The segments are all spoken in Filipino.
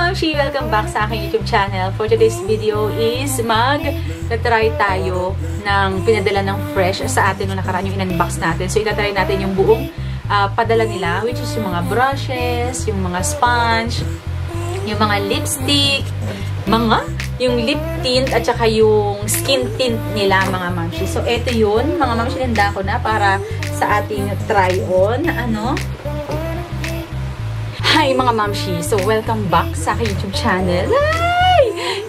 Mamshi! Welcome back sa aking YouTube channel. For today's video is mag-try tayo ng pinadala ng Fresh sa atin nung nakaraan yung in-unbox natin. So, itatry natin yung buong padala nila, which is yung mga brushes, yung mga sponge, yung mga lipstick, yung lip tint, at saka yung skin tint nila, mga Mamshi. So, eto yun, mga Mamshi, handa ko na para sa ating try-on. Hi mga Mamshi! So, welcome back sa aking YouTube channel. Hi!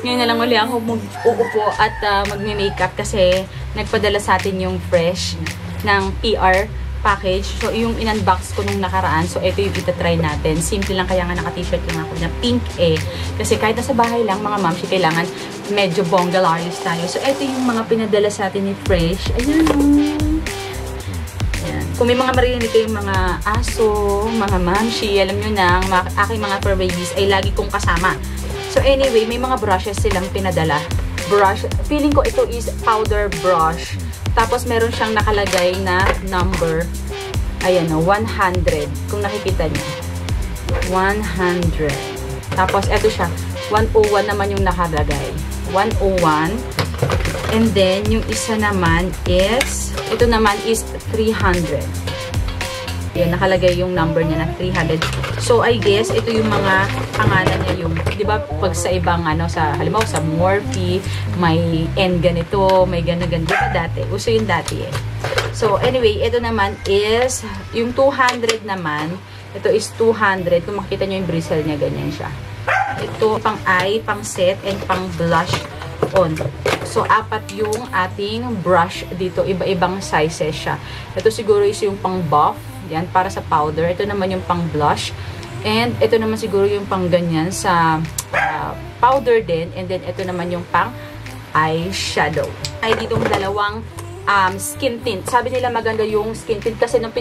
Ngayon na lang uli ako mag-uupo at magme-makeup kasi nagpadala sa atin yung Fresh ng PR package. So, yung in-unbox ko nung nakaraan. So, ito yung itatry natin. Simple lang, kaya nga naka-t-shirt lang ako na pink Kasi kahit nasa bahay lang, mga Mamshi, kailangan medyo bonggalayos tayo. So, ito yung mga pinadala sa atin ni Fresh. Ayan. Kung may mga marinig kayong mga aso, mga Mamshi, alam nyo na, aking mga fur babies ay lagi kong kasama. So anyway, may mga brushes silang pinadala. Feeling ko ito is powder brush. Tapos meron siyang nakalagay na number. Ayan o, 100. Kung nakikita nyo. 100. Tapos ito siya, 101 naman yung nakalagay. 101. And then, yung isa naman is, ito naman is 300. Yan, nakalagay yung number niya na 300. So, I guess, ito yung mga pangalan niya yung, di ba, pag sa ibang, sa, halimbawa, sa Morphe, may N ganito, may gano'n-gano'n. Di ba dati? Uso yung dati eh. So, anyway, ito naman is, yung 200 naman, ito is 200. Kung makikita nyo yung bristle niya, ganyan siya. Ito, pang eye, pang set, and pang blush on. So, apat yung ating brush dito. Iba-ibang sizes siya. Ito siguro is yung pang buff. Yan, para sa powder. Ito naman yung pang blush. And ito naman siguro yung pang ganyan sa powder din. And then, ito naman yung pang eyeshadow. Ay, ditong dalawang skin tint. Sabi nila maganda yung skin tint kasi nung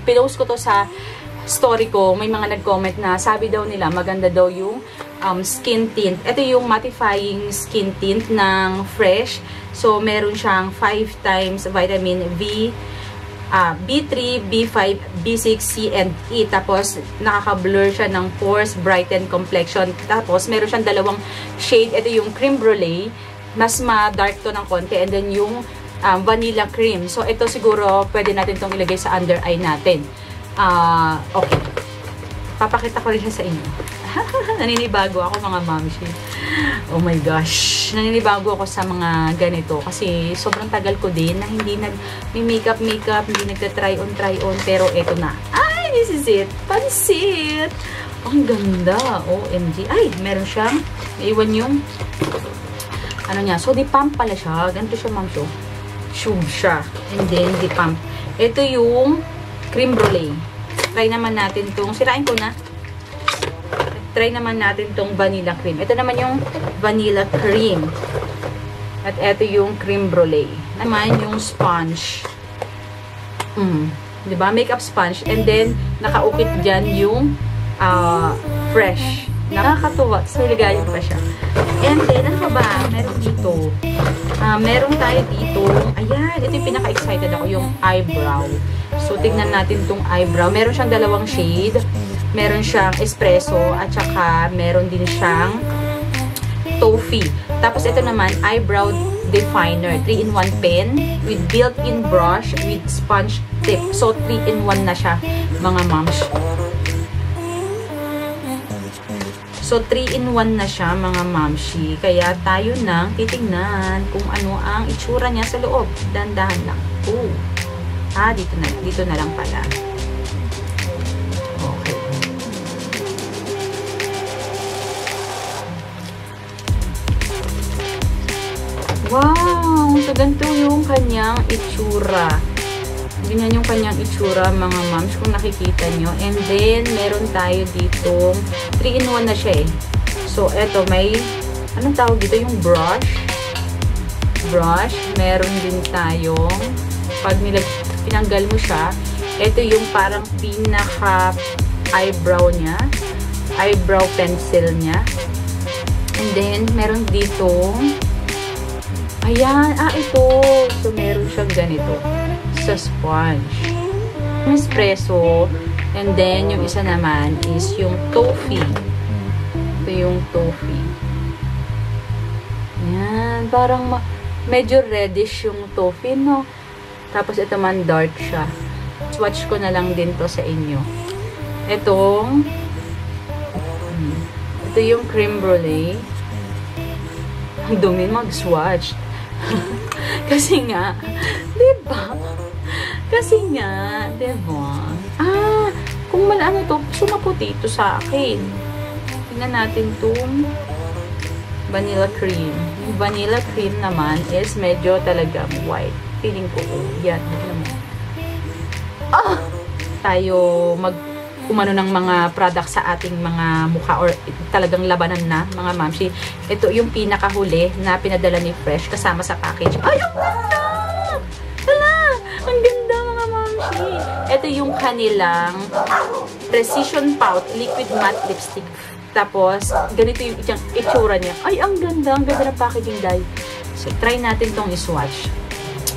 pinost ko to sa story ko, may mga nag-comment na sabi daw nila maganda daw yung skin tint. Ito yung mattifying skin tint ng Fresh. So, meron siyang 5 times vitamin B, B3, B5, B6, C, and E. Tapos, nakaka-blur siya ng pores, brighten complexion. Tapos, meron siyang dalawang shade. Ito yung cream brulee. Mas ma-dark to ng konti. And then, yung vanilla cream. So, ito siguro, pwede natin itong ilagay sa under eye natin. Okay. Papakita ko rin siya sa inyo. Naninibago ako, mga Mamshi. Oh my gosh. Naninibago ako sa mga ganito. Kasi sobrang tagal ko din na hindi nag-makeup, hindi nagta-try on. Pero eto na. Ay, this is it. Pansit. Ang ganda. OMG. Ay, meron siyang, iwan yung, niya. So, di pump pala siya. Ganito siya, Mamshi. Tube siya. And then, di pump. Ito yung cream brulee. Try naman natin itong, sirain ko na. Try naman natin itong vanilla cream. Ito naman yung vanilla cream. At ito yung cream brulee. Naman yung sponge. Diba? Makeup sponge. And then, nakaukit dyan yung Fresh. Nakakatuwa. So, ligayin pa siya. And then, ano ba? Meron dito. Meron tayo dito. Ayan. Ito yung pinaka-excited ako. Yung eyebrow. So, tignan natin itong eyebrow. Meron siyang dalawang shade. Meron siyang espresso. At saka, meron din siyang toffee. Tapos, ito naman, eyebrow definer. 3-in-1 pen with built-in brush with sponge tip. So, 3-in-1 na siya, mga moms. So, 3-in-1 na siya, mga Mamshi. Kaya tayo nang titignan kung ano ang itsura niya sa loob. Dandahan lang. Dito na lang pala. Okay. Wow! So, ganito yung kanyang itsura. Ganyan yung kanyang itsura, mga moms, kung nakikita nyo. And then, meron tayo dito, 3-in-1 na siya eh. So, eto, may, anong tawag dito? Yung brush. Meron din tayong, pag pinanggal mo siya, eto yung parang pinaka-eyebrow niya. Eyebrow pencil niya. And then, meron dito, ayan, ito. So, meron siyang ganito. Sa sponge. Espresso. And then, yung isa naman is yung toffee. Ito parang medyo reddish yung toffee, no? Tapos ito man dark siya. Swatch ko na lang din to sa inyo. Ito yung creme brulee. Ang dumi mag-swatch. Kasi nga, diba? Kung malano to, sumaputi ito sa akin. Tingnan natin itong vanilla cream. Yung vanilla cream naman is medyo talagang white. Feeling ko, yan. Tayo kumano ng mga products sa ating mga mukha or talagang labanan na, mga mamshi. Ito yung pinakahuli na pinadala ni Fresh kasama sa package. Ay, ang ganda! Hala! Ang ganda, mga mamshi. Ito yung kanilang Precision Pout Liquid Matte Lipstick. Tapos, ganito yung itsura niya. Ay, ang ganda. Ang ganda ng packaging, dahil. So, try natin tong i-swatch.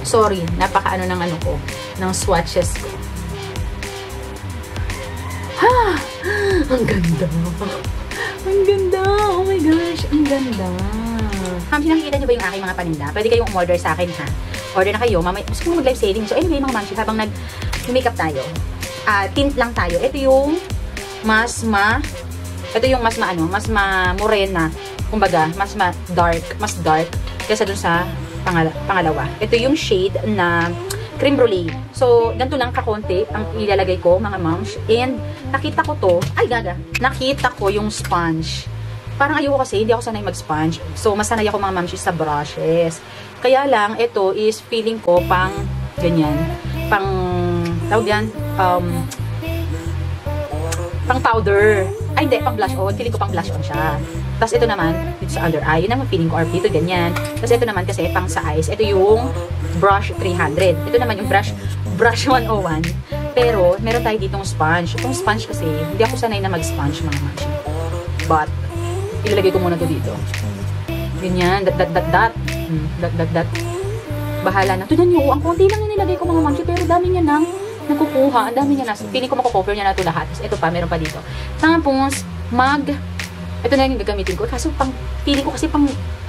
Sorry, napaka-ano ng ko, ng swatches ko. Ang ganda. Ang ganda. Oh my gosh. Ang ganda. Mamsi, nakikita niyo ba yung aking mga paninda? Pwede kayong umorder sa akin, ha? Order na kayo. Gusto ko mag-live selling. So, anyway, mga mamsi, habang nag-makeup tayo, tint lang tayo. Ito yung mas morena. Kumbaga, mas dark kaysa dun sa pangalawa. Ito yung shade na creme brulee. So, ganito lang kakonti ang ilalagay ko, mga moms. And, nakita ko to. Ay, gaga. Nakita ko yung sponge. Parang ayoko kasi, hindi ako sanay mag-sponge. So, masanay ako, mga moms, sa brushes. Kaya lang, ito is feeling ko pang ganyan. Tawag yan, pang powder. Ay, hindi, pang blush on. Feeling ko pang blush on siya. Tapos, ito naman, dito sa under eye. Yun naman, feeling ko, RP, ito ganyan. Tapos, ito naman kasi, pang sa eyes. Ito yung brush 300. Ito naman yung brush 101. Pero, meron tayo ditong sponge. Itong sponge kasi, hindi ako sanay na mag-sponge, mga manchi. But, ilalagay ko muna to dito. Ganyan, dat. Bahala na. Tignan nyo, ang konti lang yung nilagay ko, mga manchi. Pero, dami niya nang nakukuha. Ang dami niya na. Feeling ko makukover niya na ito lahat. Tapos, ito pa, meron pa dito. Tapos, ito na yung gagamitin ko. Kaso, feeling ko kasi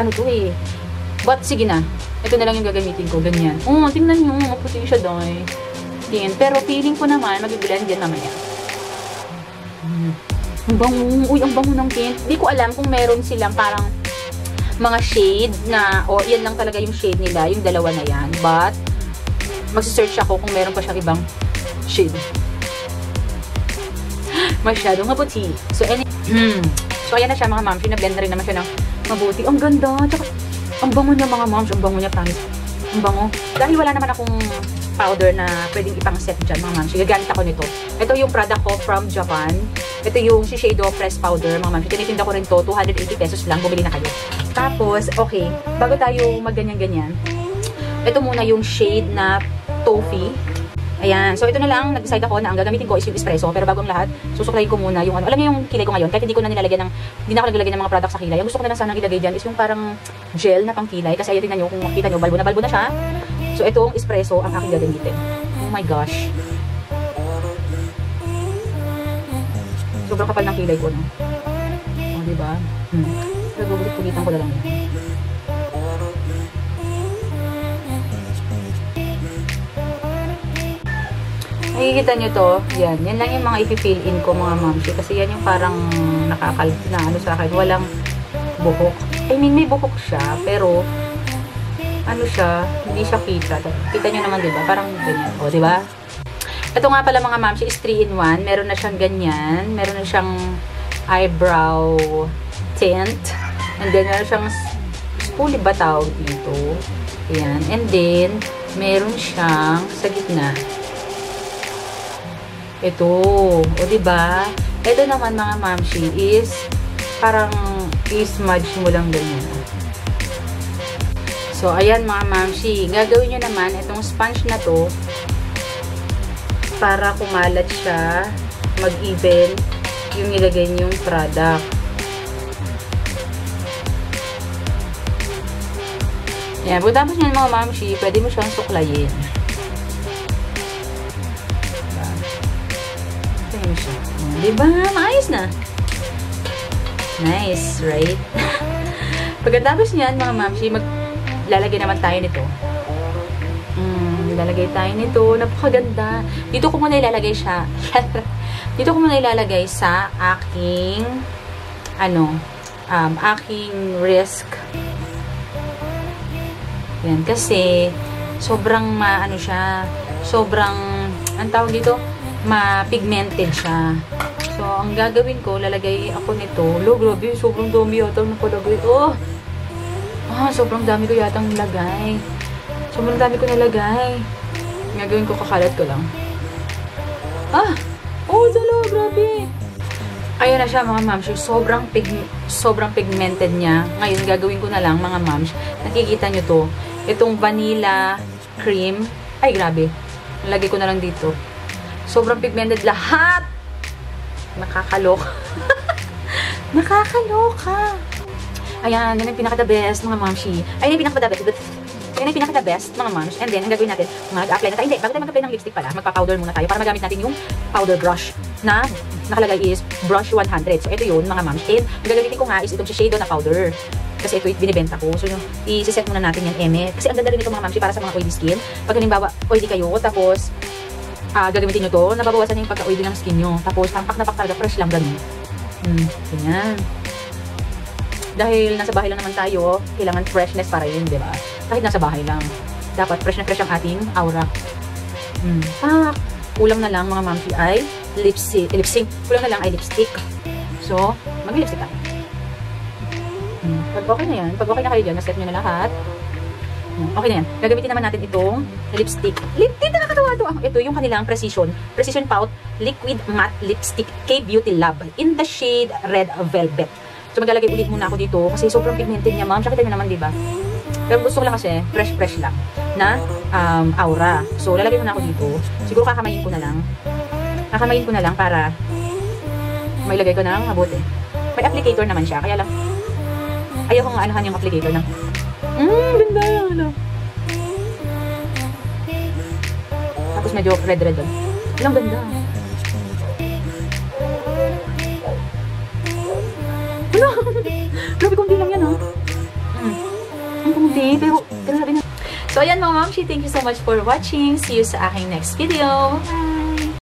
ano to eh. But, sige na. Ito na lang yung gagamitin ko. Ganyan. Tingnan nyo. Maputi siya doon. Pero, feeling ko naman, mag-blend yan mamaya. Ang bango. Uy, ang bango ng tint. Hindi ko alam kung meron silang parang mga shade na, yan lang talaga yung shade nila. Yung dalawa na yan. But, magsisearch ako kung meron pa siyang ibang shade. Masyadong maputi. So, so, ayan na siya, mga moms. Na-blend na rin naman siya ng mabuti. Ang ganda. Tsaka, ang bango niya, mga moms. Ang bango niya, promise. Ang bango. Dahil wala naman akong powder na pwedeng ipang-set dyan, mga moms. Gagamit ako nito. Ito yung product ko from Japan. Ito yung Shiseido Press Powder, mga moms. Tinitinda ko rin to. 280 pesos lang. Bumili na kayo. Tapos, okay. Bago tayo magganyan-ganyan, ito muna yung shade na Toffee. Ayan. So, ito na lang. Nag-decide ako na ang gagamitin ko is yung espresso. Pero bago ang lahat, susuklayin ko muna yung ano. Alam niyo yung kilay ko ngayon? Kahit hindi ko na nilalagyan hindi na ako naglalagyan ng mga products sa kilay. Ang gusto ko na lang sanang ilagay dyan is yung parang gel na pang kilay. Kasi ayun, tingnan nyo, kung makita nyo, balbo na siya. So, itong espresso ang aking gagamitin. Oh my gosh. Sobrang kapal ng kilay ko, no? O, diba? Gugulit-gulitan ko na lang. Nakikita nyo to, yan lang yung mga i-fill in ko, mga mamsi, kasi yan yung parang na ano sa akin, walang buhok. I mean, may buhok siya, pero ano siya, hindi siya kita. Kita nyo naman, diba? Parang ganyan, o, diba? Ito nga pala, mga mamsi, is 3-in-1. Meron na siyang ganyan, meron na siyang eyebrow tint, and then meron siyang spoolie ba tawag dito, ayan, and then meron siyang sa gitna. Ito, o diba? Ito naman, mga mamshi, is parang i-smudge mo lang ganyan. So, ayan, mga mamshi. Gagawin nyo naman itong sponge na to para kumalat siya, mag-even yung nilagay nyo yung product. Ayan, pagkatapos nyan, mga mamshi, pwede mo siyang suklayin. Diba? Maayos na. Nice, right? Pagkatapos niyan, mga mamshi, lalagay naman tayo nito. Lalagay tayo nito. Napakaganda. Dito ko muna ilalagay siya. Dito ko muna ilalagay sa aking aking wrist. Yan. Kasi, sobrang ang tawag dito, ma-pigmented siya. So, ang gagawin ko, lalagay ako nito. Grabe, sobrang dami yata napalagay. Sobrang dami ko yata nilagay. Sobrang dami ko nilagay. Gagawin ko, kakalat ko lang. Grabe. Ayan na siya, mga moms. Sobrang pigmented niya. Ngayon, gagawin ko na lang, mga moms. Nakikita nyo to. Itong vanilla cream. Ay, grabe. Nalagay ko na lang dito. Sobrang pigmented lahat. Nakakaloka. Nakakaloka. Ayan, yan yung pinaka-the best, mga momshi. Ayan yung pinaka-the best. Yan yung pinaka-the best, mga moms. And then, ang gagawin natin, mag-apply na tayo. Hindi, bago tayo mag-apply ng lipstick pala, magpa-powder muna tayo para magamit natin yung powder brush na nakalagay is brush 100. So, ito yun, mga moms. And, ang gagamitin ko nga is itong shade na powder. Kasi ito binibenta ko. So, i-set muna natin yan, Kasi, ang ganda rin ito, mga moms, para sa mga oily skin. Pag halimbawa, oily kayo, tapos, gagamitin nyo to, nababawasan yung pagka-oily ng skin nyo. Tapos, tampak na talaga, fresh lang ganun. Ganyan. Dahil nasa bahay lang naman tayo, kailangan freshness para yun, di ba? Kahit nasa bahay lang. Dapat fresh na fresh ang ating aura. Kulang na lang, mga momsi, ay lip sync. Kulang na lang ay lipstick. So, mag-lipstick tayo. Pag okay na yan, pag okay na kayo dyan, naset nyo na lahat. Okay na yan. Gagamitin naman natin itong lipstick. Lipstick, nakakatawa ito. Ito yung kanilang Precision Pout Liquid Matte Lipstick K-Beauty Lab in the shade Red Velvet. So, maglalagay ulit muna ako dito kasi sobrang pigmented niya, ma'am. Sakita nyo naman, diba? Pero gusto ko lang kasi, fresh lang na aura. So, lalagay muna ako dito. Siguro kakamayin ko na lang. Kakamayin ko na lang para mailagay ko ng mabuti. May applicator naman siya, kaya lang ayaw ko nga anuhan yung applicator ng ganda yan, Tapos medyo red doon. Ilang ganda. Grabe, kundi lang yan, Ang kundi, pero grabe na. So, ayan, mga momshi, thank you so much for watching. See you sa aking next video. Bye!